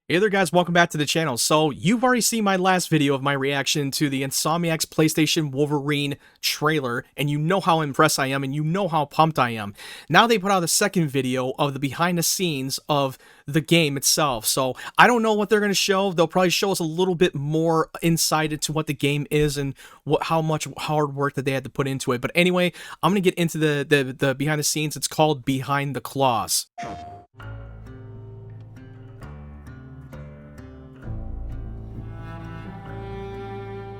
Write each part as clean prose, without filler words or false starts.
Hey there guys, welcome back to the channel. So, you've already seen my last video of my reaction to the Insomniac's PlayStation Wolverine trailer, and you know how impressed I am, and you know how pumped I am. Now they put out a second video of the behind the scenes of the game itself. So, I don't know what they're going to show. They'll probably show us a little bit more insight into what the game is and how much hard work that they had to put into it. But anyway, I'm going to get into the behind the scenes. It's called Behind the Claws.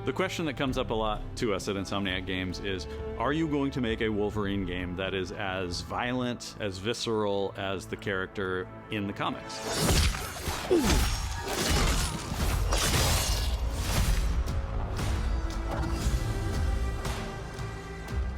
The question that comes up a lot to us at Insomniac Games is, are you going to make a Wolverine game that is as violent, as visceral as the character in the comics?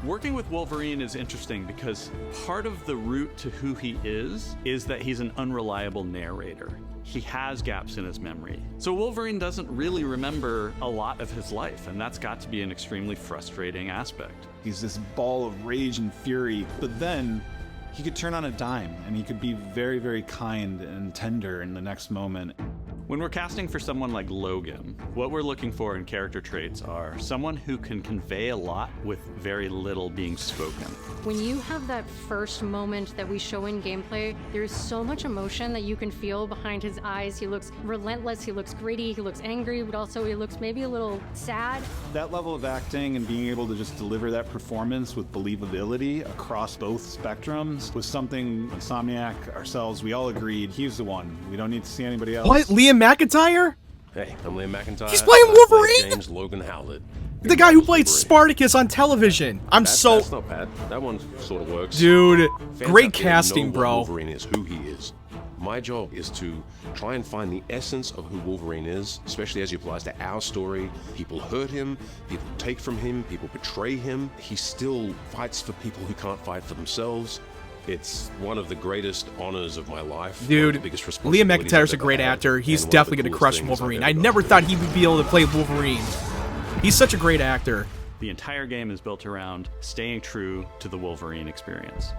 Working with Wolverine is interesting because part of the root to who he is that he's an unreliable narrator. He has gaps in his memory. So Wolverine doesn't really remember a lot of his life, and that's got to be an extremely frustrating aspect. He's this ball of rage and fury, but then he could turn on a dime and he could be very, very kind and tender in the next moment. When we're casting for someone like Logan, what we're looking for in character traits are someone who can convey a lot with very little being spoken. When you have that first moment that we show in gameplay, there's so much emotion that you can feel behind his eyes. He looks relentless, he looks gritty, he looks angry, but also he looks maybe a little sad. That level of acting and being able to just deliver that performance with believability across both spectrums was something Insomniac, ourselves, we all agreed he's the one. We don't need to see anybody else. What? Liam McIntyre? Hey, I'm Liam McIntyre. He's playing Wolverine? James Logan Howlett. The guy who played Spartacus on television. That's not bad. That one sort of works. Dude, Fans great out there casting, know bro. what Wolverine is, who he is. My job is to try and find the essence of who Wolverine is, especially as he applies to our story. People hurt him, people take from him, people betray him. He still fights for people who can't fight for themselves. It's one of the greatest honors of my life. Dude, Liam McIntyre's a great actor. He's definitely going to crush Wolverine. I never thought he would be able to play Wolverine. He's such a great actor. The entire game is built around staying true to the Wolverine experience.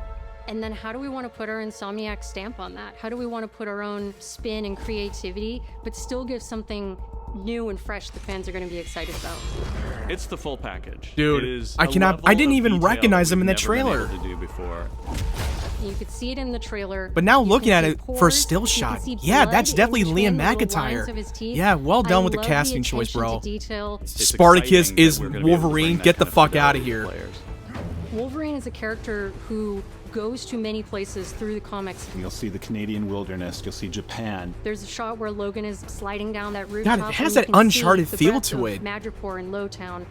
And then how do we want to put our Insomniac stamp on that? How do we want to put our own spin and creativity, but still give something new and fresh the fans are going to be excited about? It's the full package. Dude, I didn't even recognize him in the trailer. To do before. You could see it in the trailer. But now looking at it for a still shot, yeah, that's definitely Liam McIntyre. Yeah, well done with the casting choice, bro. Spartacus is Wolverine. Get the fuck out of here. Wolverine is a character who goes to many places through the comics. You'll see the Canadian wilderness, you'll see Japan. There's a shot where Logan is sliding down that rooftop. God, it has that Uncharted feel to it. Madripoor in Lowtown.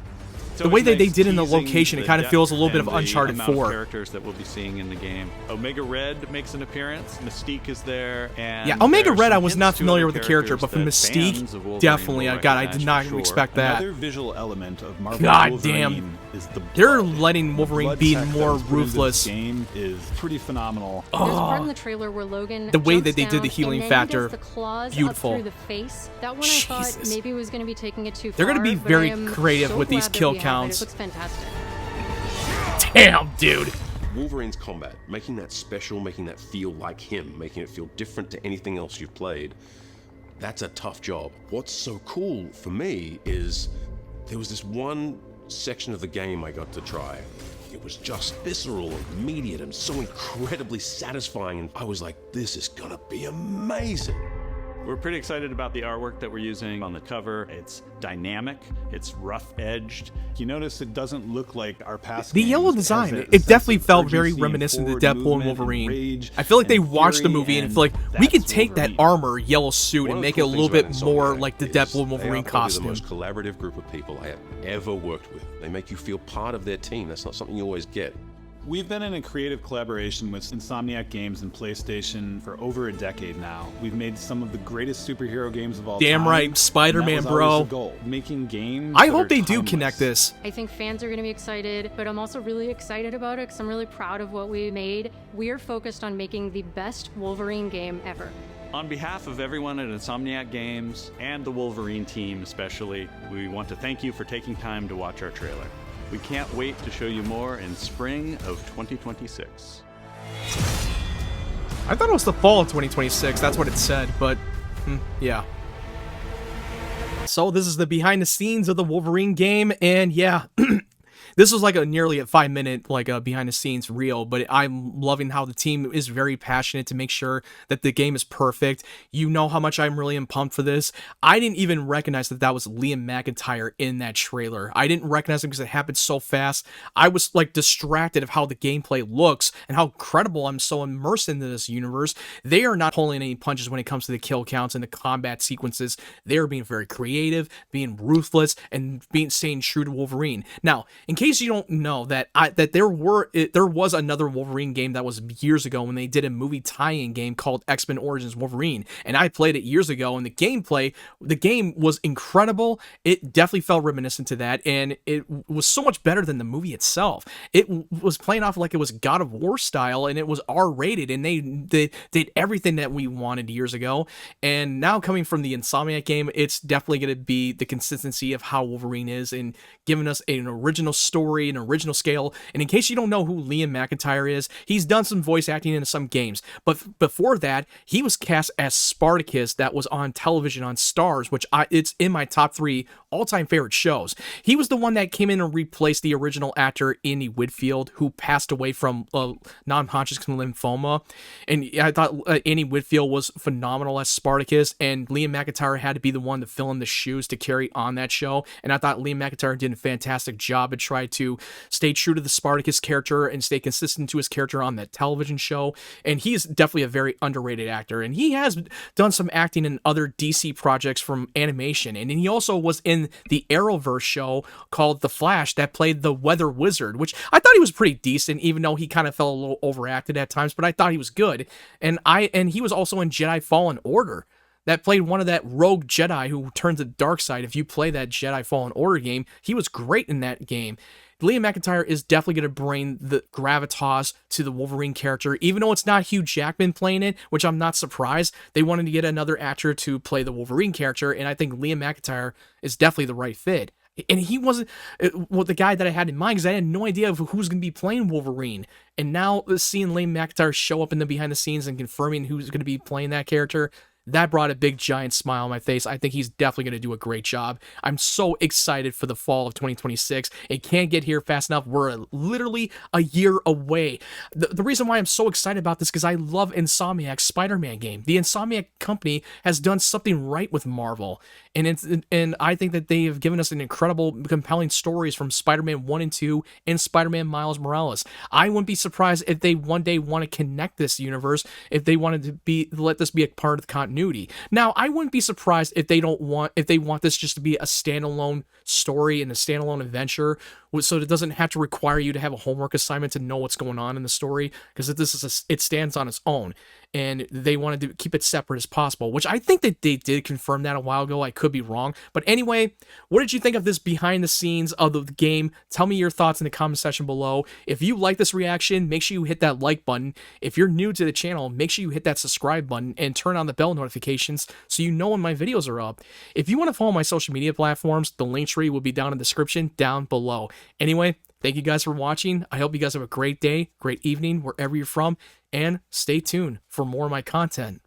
The way that they did in the location, it kind of feels a little bit of Uncharted 4. Characters that we'll be seeing in the game. Omega Red makes an appearance. Mystique is there, and yeah, Omega Red, I was not familiar with the character, but for Mystique, definitely. God, I did not expect that. Another visual element of Marvel God Wolverine damn, is the they're letting Wolverine be more ruthless. This game is pretty phenomenal. There's a part in the trailer where Logan the way jumps that they did the down, healing and then he factor, does the claws beautiful. Up through the face. That one I thought maybe was going to be taking it too far. They're going to be but very I am creative so with these glad that kill we have it. counts. It looks fantastic. Damn, dude. Wolverine's combat, making that special, making that feel like him, making it feel different to anything else you've played, that's a tough job. What's so cool for me is there was this one section of the game I got to try. It was just visceral and immediate and so incredibly satisfying, and I was like, this is gonna be amazing. We're pretty excited about the artwork that we're using on the cover. It's dynamic, it's rough-edged. You notice it doesn't look like our past The games. yellow design, it definitely felt very reminiscent of Deadpool and Wolverine. I feel like they watched the movie and feel like, we could take that armor yellow suit and make it a little bit more like the Deadpool and Wolverine costume. They are probably the most collaborative group of people I have ever worked with. They make you feel part of their team. That's not something you always get. We've been in a creative collaboration with Insomniac Games and PlayStation for over a decade now. We've made some of the greatest superhero games of all time. Damn right, Spider-Man, bro. The goal. Making games I hope they do connect this. I think fans are going to be excited, but I'm also really excited about it because I'm really proud of what we made. We are focused on making the best Wolverine game ever. On behalf of everyone at Insomniac Games and the Wolverine team especially, we want to thank you for taking time to watch our trailer. We can't wait to show you more in spring of 2026. I thought it was the fall of 2026, that's what it said, but Yeah. So this is the behind the scenes of the Wolverine game, and yeah, this was like nearly a 5-minute like a behind the scenes reel, but I'm loving how the team is very passionate to make sure that the game is perfect. You know how much I'm really pumped for this. I didn't even recognize that was Liam McIntyre in that trailer. I didn't recognize him because it happened so fast. I was like distracted of how the gameplay looks and how incredible I'm so immersed into this universe. They are not pulling any punches when it comes to the kill counts and the combat sequences. They are being very creative, being ruthless, and staying true to Wolverine. Now, in case you don't know that there was another Wolverine game that was years ago when they did a movie tie-in game called X-Men Origins Wolverine, and I played it years ago, and the game was incredible. It definitely felt reminiscent to that, and it was so much better than the movie itself. It was playing off like it was God of War style, and it was R-rated, and they did everything that we wanted years ago. And now coming from the Insomniac game, it's definitely going to be the consistency of how Wolverine is and giving us an original story, an original scale. And in case you don't know who Liam McIntyre is, he's done some voice acting in some games, but before that he was cast as Spartacus that was on television on Stars, which it's in my top 3 all-time favorite shows. He was the one that came in and replaced the original actor Andy Whitfield, who passed away from non-Hodgkin's lymphoma. And I thought Andy Whitfield was phenomenal as Spartacus, and Liam McIntyre had to be the one to fill in the shoes to carry on that show. And I thought Liam McIntyre did a fantastic job and tried to stay true to the Spartacus character and stay consistent to his character on that television show. And he's definitely a very underrated actor, and he has done some acting in other DC projects from animation. And he also was in the Arrowverse show called The Flash that played the Weather Wizard, which I thought he was pretty decent, even though he kind of felt a little overacted at times, but I thought he was good. And he was also in Jedi Fallen Order, that played one of that rogue Jedi who turned to the dark side. If you play that Jedi Fallen Order game, he was great in that game. Liam McIntyre is definitely going to bring the gravitas to the Wolverine character, even though it's not Hugh Jackman playing it, which I'm not surprised. They wanted to get another actor to play the Wolverine character, and I think Liam McIntyre is definitely the right fit. And he wasn't the guy that I had in mind, because I had no idea of who's going to be playing Wolverine. And now seeing Liam McIntyre show up in the behind the scenes and confirming who's going to be playing that character, that brought a big giant smile on my face. I think he's definitely going to do a great job. I'm so excited for the fall of 2026. It can't get here fast enough. We're literally a year away. The reason why I'm so excited about this is because I love Insomniac's Spider-Man game. The Insomniac company has done something right with Marvel, and I think that they have given us an incredible, compelling stories from Spider-Man 1 and 2 and Spider-Man Miles Morales. I wouldn't be surprised if they one day want to connect this universe, if they wanted to let this be a part of the continuity. Now, I wouldn't be surprised if they want this just to be a standalone story and a standalone adventure, so it doesn't have to require you to have a homework assignment to know what's going on in the story, because it stands on its own, and they wanted to keep it separate as possible, which I think that they did confirm that a while ago. I could be wrong, but anyway, what did you think of this behind the scenes of the game? Tell me your thoughts in the comment section below. If you like this reaction, make sure you hit that like button. If you're new to the channel, make sure you hit that subscribe button and turn on the bell notifications so you know when my videos are up. If you want to follow my social media platforms, the link tree will be down in the description down below. Anyway, thank you guys for watching. I hope you guys have a great day, great evening, wherever you're from, and stay tuned for more of my content.